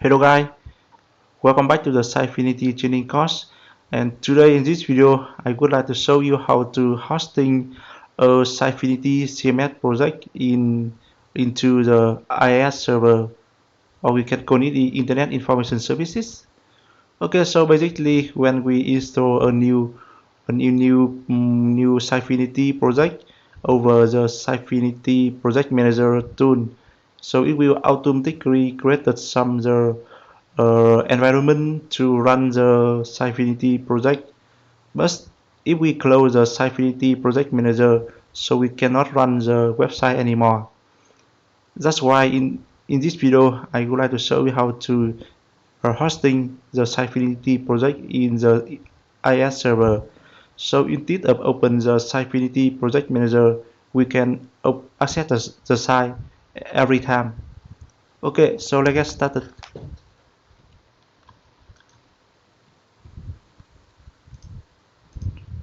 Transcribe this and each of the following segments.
Hello guys, welcome back to the Sitefinity training course. And today in this video, I would like to show you how to hosting a Sitefinity CMS project into the IIS server, or we can call it the Internet Information Services. Okay, so basically when we install a new Sitefinity project over the Sitefinity Project Manager tool, so it will automatically create some environment to run the Sitefinity project. But if we close the Sitefinity project manager, so we cannot run the website anymore. That's why in this video I would like to show you how to hosting the Sitefinity project in the IIS server. So instead of open the Sitefinity project manager, we can access the site every time. Okay, so let's get started.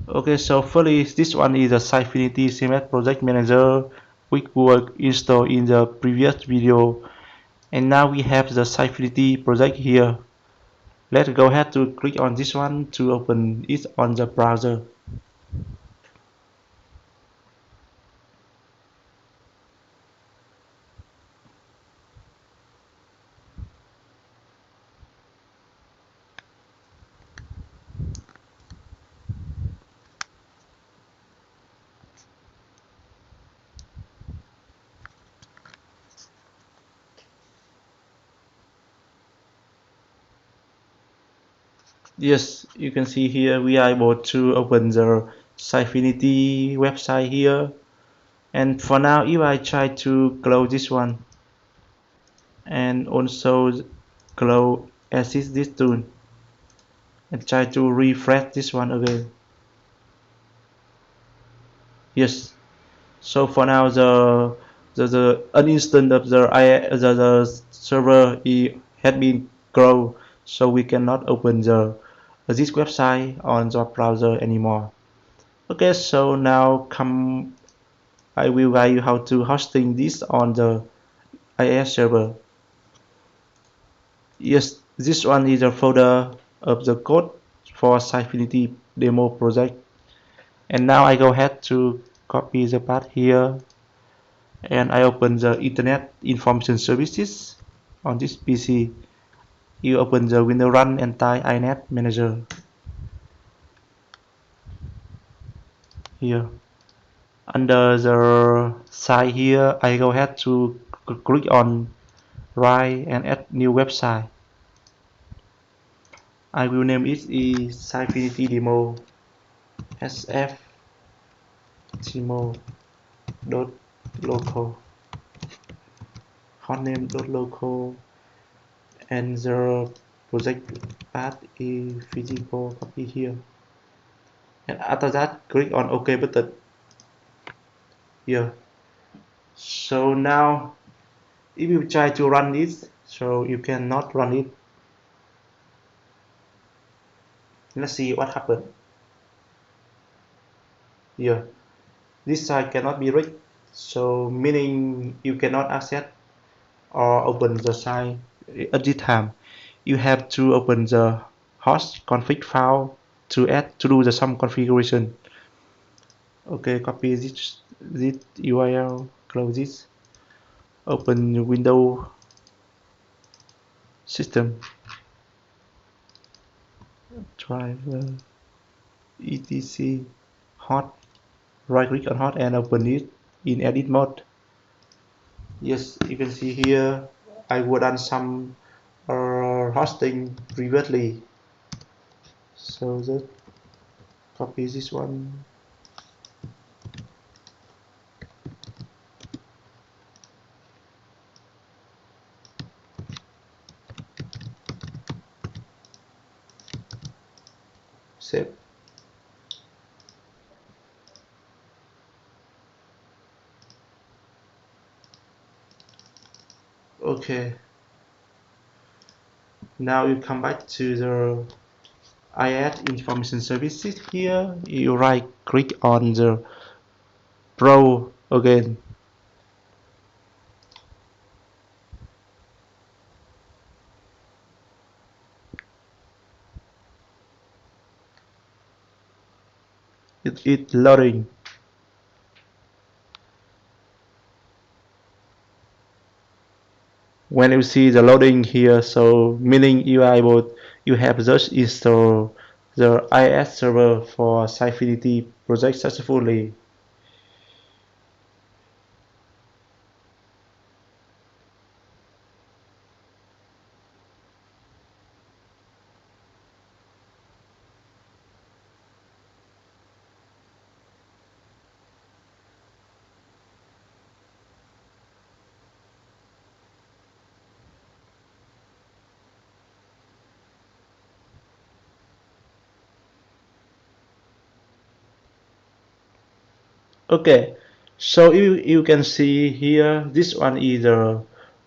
Okay, so firstly, this one is the Sitefinity CMS Project Manager, which was installed in the previous video, and now we have the Sitefinity project here. Let's go ahead to click on this one to open it on the browser. Yes, you can see here we are able to open the Sitefinity website here. And for now, if I try to close this one and also close assist this tool and try to refresh this one again. Yes. So for now, the an instance of the server had been closed, so we cannot open this website on the browser anymore. Okay, so now I will guide you how to hosting this on the IIS server. Yes, this one is a folder of the code for Sitefinity demo project. And now I go ahead to copy the path here, and I open the Internet Information Services on this PC. You open the window run and type INET Manager here. Under the site here, I go ahead to click on write and add new website. I will name it is Sitefinity Demo SF demo.local hostname.local, and the project path is physical copy here. And after that, click on OK button here. So now, if you try to run this, so you cannot run it. Let's see what happened. Here, this site cannot be reached, so meaning you cannot access or open the site at this time. You have to open the host config file to do some configuration. Okay, copy this URL, close this, open the window system driver etc hot, right click on hot and open it in edit mode. Yes, you can see here I would done some hosting previously, so just copy this one, save. Okay, now you come back to the IIS information services here. You right click on the pro again. It's loading. When you see the loading here, so meaning you have just installed the IIS server for Sitefinity project successfully. Okay, so you can see here, this one is the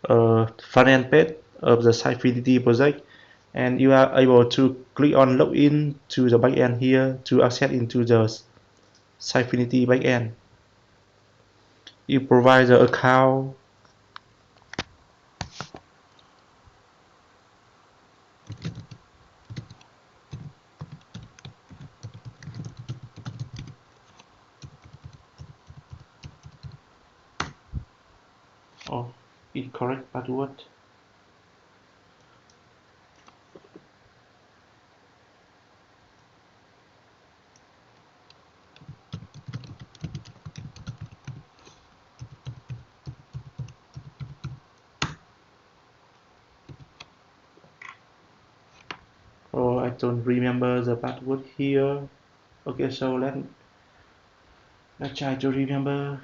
front end page of the Sitefinity project, and you are able to click on login to the backend here to access into the Sitefinity backend. You provide the account. Oh, incorrect password. Oh, I don't remember the password here. Okay, so let's try to remember.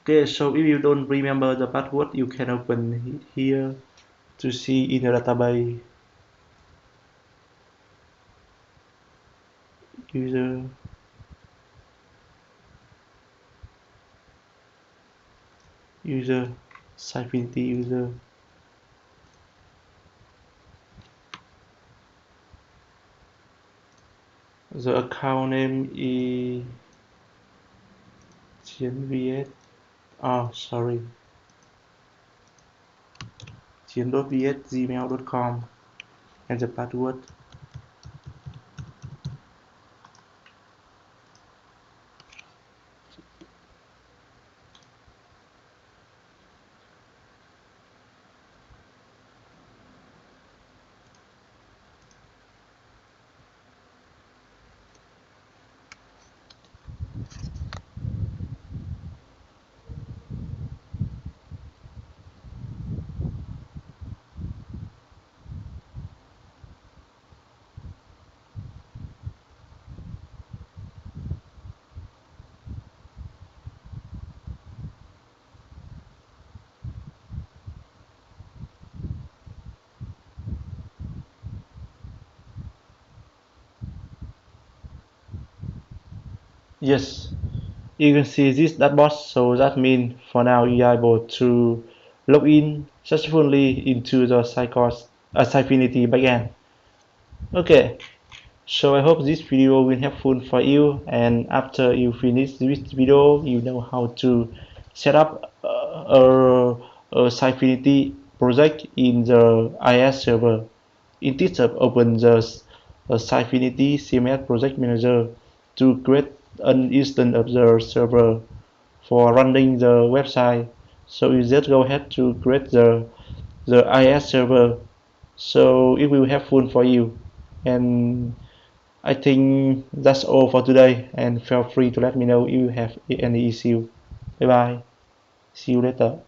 Okay, so if you don't remember the password, you can open here to see in the database user user Sitefinity user. The account name is vs. Oh, sorry, gmail.com, and the password. Yes, you can see this dashboard, so that means for now you are able to log in successfully into the Sitefinity backend. Okay, so I hope this video will helpful for you, and after you finish this video, you know how to set up a Sitefinity project in the IIS server. In this step, open the Sitefinity CMS project manager to create an instance of the server for running the website. So you just go ahead to create the IIS server. So it will helpful for you. And I think that's all for today, and feel free to let me know if you have any issue. Bye bye. See you later.